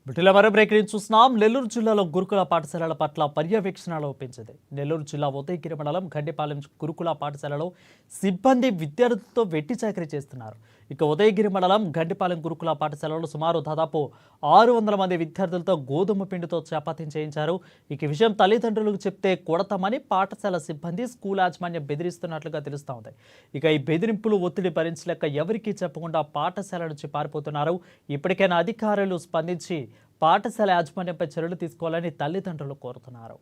వీటిలో మరో break news చూస్తున్నాం. నెల్లూరు జిల్లాలో గురుకుల పాఠశాలల పట్ల పర్యవేక్షణ లోపించింది. నెల్లూరు జిల్లా ఉదయగిరి మండలం గండిపాలెం గురుకుల పాఠశాలలో సిబ్బంది విద్యార్థులతో వెట్టి చాకరీ చేస్తున్నారు. ఇక ఉదయగిరి మండలం గండిపాలెం గురుకుల పాఠశాలలో సుమారు దాదాపు 600 మంది విద్యార్థులతో గోధుమ పిండితో చపాతీ చేయించారు. ఇక ఈ విషయం తల్లిదండ్రులకు చెప్తే కొడతామని పాఠశాల సిబ్బంది స్కూల్ యాజమాన్యం బెదిరిస్తున్నట్లుగా తెలుస్తోంది. ఇక ఈ బెదిరింపులు ఒత్తిడి భరించలేక ఎవరికీ చెప్పకుండా పాఠశాల నుంచి పారిపోతున్నారు. ఇప్పటికైనా అధికారులు స్పందించి పాఠశాల యాజమాన్యంపై చర్యలు తీసుకోవాలని తల్లిదండ్రులు కోరుతున్నారు.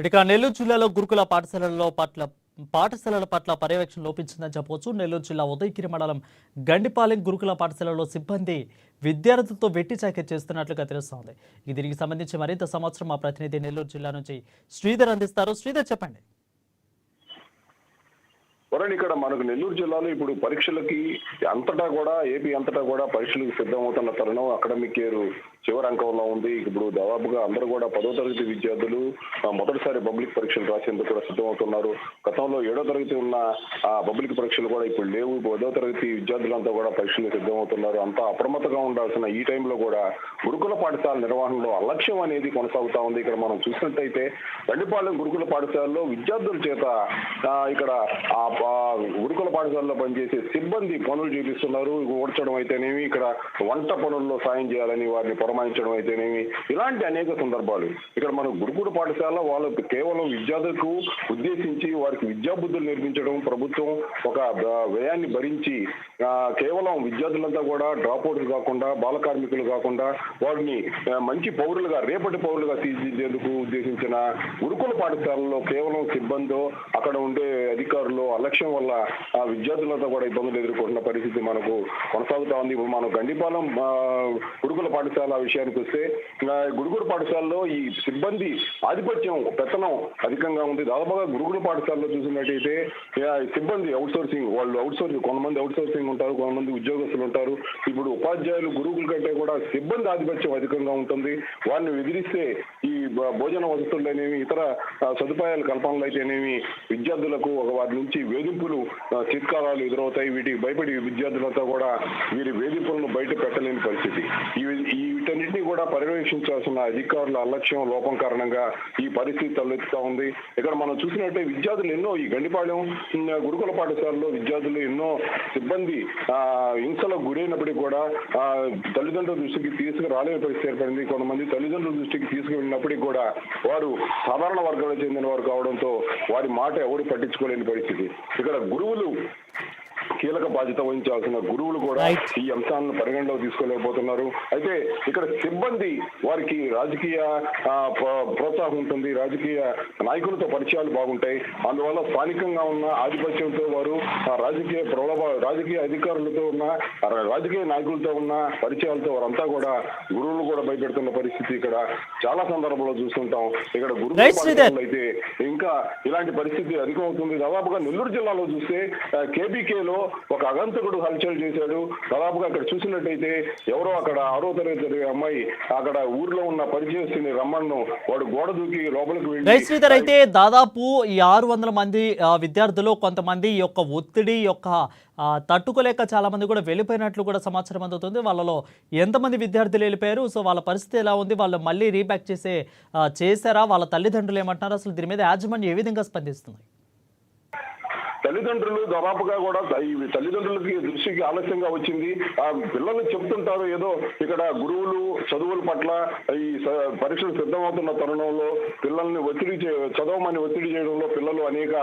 ఇక నెల్లూరు జిల్లాలో గురుకుల పాఠశాలల పట్ల పర్యవేక్షణ లోపించిందని చెప్పవచ్చు. నెల్లూరు జిల్లా ఉదయగిరి మండలం గండిపాలెం గురుకుల పాఠశాలలో సిబ్బంది విద్యార్థులతో వెట్టి చాకరీ చేస్తున్నట్లుగా తెలుస్తోంది. దీనికి సంబంధించి మరింత సమాచారం మా ప్రతినిధి నెల్లూరు జిల్లా నుంచి శ్రీధర్ అందిస్తారు. శ్రీధర్, చెప్పండి. ఇక్కడ మనకు నెల్లూరు జిల్లాలో ఇప్పుడు పరీక్షలకి అంతటా కూడా ఏపీ అంతటా కూడా పరీక్షలకు సిద్ధమవుతున్న తరుణం. అకాడమిక్ ఇయర్ చివరి అంకంలో ఉంది. ఇప్పుడు దాదాపుగా అందరూ కూడా 10వ తరగతి విద్యార్థులు మొదటిసారి పబ్లిక్ పరీక్షలు రాసేందుకు కూడా సిద్ధమవుతున్నారు. గతంలో 7వ తరగతి ఉన్న పబ్లిక్ పరీక్షలు కూడా ఇప్పుడు లేవు. 10వ తరగతి విద్యార్థులంతా కూడా పరీక్షలకు సిద్ధమవుతున్నారు. అంతా అప్రమత్తంగా ఉండాల్సిన ఈ టైంలో కూడా గురుకుల పాఠశాల నిర్వహణలో అలక్ష్యం అనేది కొనసాగుతా ఉంది. ఇక్కడ మనం చూసినట్టయితే గండిపాలెం గురుకుల పాఠశాలలో విద్యార్థుల చేత ఇక్కడ గురుకుల పాఠశాలలో పనిచేసే సిబ్బంది పనులు చేపిస్తున్నారు. ఊడ్చడం అయితేనేమి, ఇక్కడ వంట పనుల్లో సాయం చేయాలని వారిని పురమాయించడం అయితేనేమి, ఇలాంటి అనేక సందర్భాలు. ఇక్కడ మన గురుకుల పాఠశాల వాళ్ళకి కేవలం విద్యార్థులకు ఉద్దేశించి వారికి విద్యాబుద్ధులు నేర్పించడం, ప్రభుత్వం ఒక వ్యయాన్ని భరించి కేవలం విద్యార్థులంతా కూడా డ్రాప్ అవుట్లు కాకుండా, బాల కార్మికులు కాకుండా వారిని మంచి పౌరులుగా, రేపటి పౌరులుగా తీర్చిదిద్దేందుకు ఉద్దేశించిన గురుకుల పాఠశాలలో కేవలం సిబ్బందో, అక్కడ ఉండే అధికారులు అలక్ష్యం వల్ల ఆ విద్యార్థులంతా కూడా ఇబ్బందులు ఎదుర్కొంటున్న పరిస్థితి మనకు కొనసాగుతా ఉంది. ఇప్పుడు మనం గండిపాలెం గురుకుల పాఠశాల విషయానికి వస్తే గురుకుల పాఠశాలలో ఈ సిబ్బంది ఆధిపత్యం పెత్తనం అధికంగా ఉంది. దాదాపుగా గురుకుల పాఠశాలలో చూసినట్టయితే సిబ్బంది అవుట్సోర్సింగ్, కొంతమంది అవుట్సోర్సింగ్ ఉంటారు, కొంతమంది ఉద్యోగస్తులు ఉంటారు. ఇప్పుడు ఉపాధ్యాయులు గురువుల కంటే కూడా సిబ్బంది ఆధిపత్యం అధికంగా ఉంటుంది. వారిని ఎదిరిస్తే ఈ భోజన వసతులు అనేవి ఇతర సదుపాయాల కల్పనలు అయితేనేమి విద్యార్థులకు వారి నుంచి వేధింపులు చిత్కారాలు ఎదురవుతాయి. వీటికి భయపడి విద్యార్థులంతా కూడా వీరి వేధింపులను బయట పెట్టలేని పరిస్థితి. వీటన్నిటినీ కూడా పర్యవేక్షించాల్సిన అధికారుల అలక్ష్యం లోపం కారణంగా ఈ పరిస్థితి తలెత్తుతా ఉంది. ఇక్కడ మనం చూసినట్టే విద్యార్థులు ఎన్నో ఈ గండిపాలెం గురుకుల పాఠశాలలో విద్యార్థులు ఎన్నో సిబ్బంది హింసలకు గురైనప్పటికీ కూడా తల్లిదండ్రుల దృష్టికి తీసుకురాలేని పరిస్థితి ఏర్పడింది. కొంతమంది తల్లిదండ్రుల దృష్టికి తీసుకువెళ్ళినప్పటికీ కూడా వారు సాధారణ వర్గాలకు చెందిన వారు కావడంతో వారి మాట ఎవరు పట్టించుకోలేని పరిస్థితి. ఇక్కడ గురువులు కీలక బాధ్యత వహించాల్సిన గురువులు కూడా ఈ అంశాలను పరిగణలోకి తీసుకోలేకపోతున్నారు. అయితే ఇక్కడ సిబ్బంది వారికి రాజకీయ ప్రోత్సాహం ఉంటుంది, రాజకీయ నాయకులతో పరిచయాలు బాగుంటాయి. అందువల్ల స్థానికంగా ఉన్న ఆధిపత్యంతో వారు రాజకీయ అధికారులతో ఉన్న రాజకీయ నాయకులతో ఉన్న పరిచయాలతో వారంతా కూడా గురువులు కూడా భయపెడుతున్న పరిస్థితి ఇక్కడ చాలా సందర్భంలో చూస్తుంటాం. ఇక్కడ గురువులు అయితే ఇంకా ఇలాంటి పరిస్థితి అధికమవుతుంది. దాదాపుగా నెల్లూరు జిల్లాలో చూస్తే కేబీకేలో ఒక అగంతకుడు హల్చల్ చేశాడు. దాదాపుగా అక్కడ చూసినట్టయితే ఎవరో అక్కడ 6వ తరగతి అమ్మాయి అక్కడ ఊర్లో ఉన్న పరిచయస్తుని రమ్మను వాడు గోడ దూకి లోపలికి వెళ్ళి శ్రీధర్ అయితే దాదాపు ఈ 600 మంది విద్యార్థులు కొంతమంది ఈ యొక్క ఒత్తిడి యొక్క తట్టుకోలేక చాలా మంది కూడా వెళ్ళిపోయినట్లు కూడా సమాచారం అందుతుంది. వాళ్ళలో ఎంతమంది విద్యార్థులు వెళ్ళిపోయారు, సో వాళ్ళ పరిస్థితి ఎలా ఉంది, వాళ్ళు మళ్ళీ రీబ్యాక్ చేశారా, వాళ్ళ తల్లిదండ్రులు ఏమంటున్నారు, అసలు దీని మీద యాజమాన్యం ఏ విధంగా స్పందిస్తుంది? తల్లిదండ్రులు దాదాపుగా కూడా ఈ తల్లిదండ్రులకి దృష్టికి ఆలస్యంగా వచ్చింది. ఆ పిల్లలు చెప్తుంటారు ఏదో ఇక్కడ గురువులు చదువుల పట్ల ఈ పరీక్షలు సిద్ధమవుతున్న తరుణంలో పిల్లల్ని చదవమని ఒత్తిడి చేయడంలో పిల్లలు అనేక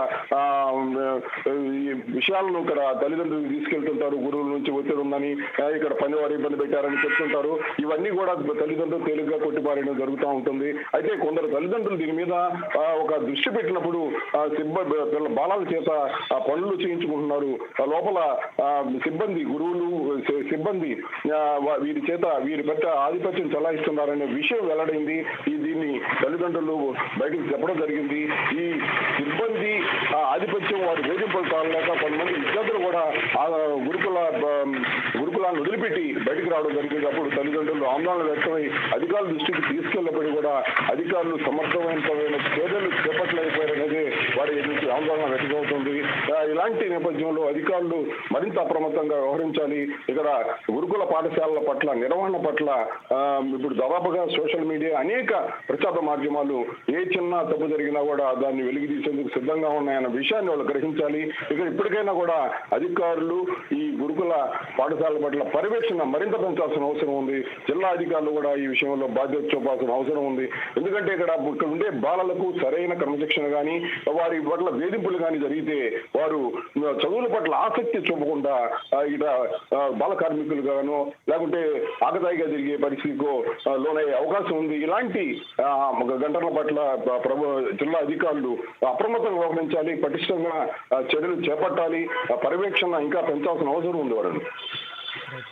విషయాలను ఇక్కడ తల్లిదండ్రులు తీసుకెళ్తుంటారు. గురువుల నుంచి ఒత్తిడి ఉందని, ఇక్కడ పని వారు ఇబ్బంది పెట్టారని చెప్తుంటారు. ఇవన్నీ కూడా తల్లిదండ్రులు తేలిగ్గా కొట్టిపారేయడం జరుగుతూ ఉంటుంది. అయితే కొందరు తల్లిదండ్రులు దీని మీద ఒక దృష్టి పెట్టినప్పుడు బాలల చేత పనులు చేయించుకుంటున్నారు. లోపల సిబ్బంది గురువులు సిబ్బంది వీరి పట్ల ఆధిపత్యం చలాయిస్తున్నారనే విషయం వెల్లడైంది. దీన్ని తల్లిదండ్రులు బయటకు చెప్పడం జరిగింది. ఈ సిబ్బంది ఆధిపత్యం వారి వేధింపులు తాగలేక కొంతమంది విద్యార్థులు కూడా గురుకులాలను వదిలిపెట్టి బయటకు రావడం జరిగింది. అప్పుడు తల్లిదండ్రులు ఆందోళన వ్యక్తమై అధికారుల దృష్టికి తీసుకెళ్లబడి కూడా అధికారులు సమర్థమైన చర్యలు చేపట్టలేకపోయారనేది వారి నుంచి ఆందోళన వ్యక్తమవుతుంది. ఇలాంటి నేపథ్యంలో అధికారులు మరింత అప్రమత్తంగా వ్యవహరించాలి. ఇక్కడ గురుకుల పాఠశాలల పట్ల నిర్వహణ పట్ల ఇప్పుడు దాదాపుగా సోషల్ మీడియా అనేక ప్రచార మాధ్యమాలు ఏ చిన్న తప్పు జరిగినా కూడా దాన్ని వెలికితీసేందుకు సిద్ధంగా ఉన్నాయన్న విషయాన్ని వాళ్ళు గ్రహించాలి. ఇక్కడ ఇప్పటికైనా కూడా అధికారులు ఈ గురుకుల పాఠశాలల పట్ల పర్యవేక్షణ మరింత పెంచాల్సిన అవసరం ఉంది. జిల్లా అధికారులు కూడా ఈ విషయంలో బాధ్యత చూపాల్సిన అవసరం ఉంది. ఎందుకంటే ఇక్కడ ఉండే బాలలకు సరైన క్రమశిక్షణ కానీ వారి పట్ల వేధింపులు కానీ జరిగితే వారు చదువుల పట్ల ఆసక్తి చూపకుండా ఇట బాల కార్మికులుగానో లేకుంటే ఆకతాయిగా జరిగే పరిస్థితికో లోనయ్యే అవకాశం ఉంది. ఇలాంటి ఘటనల పట్ల జిల్లా అధికారులు అప్రమత్తంగా వ్యవహరించాలి, పటిష్టంగా చర్యలు చేపట్టాలి, పర్యవేక్షణ ఇంకా పెంచాల్సిన అవసరం ఉంది. వారు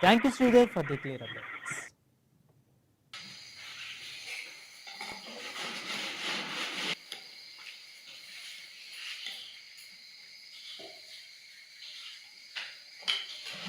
thank you Sridev for the clear update.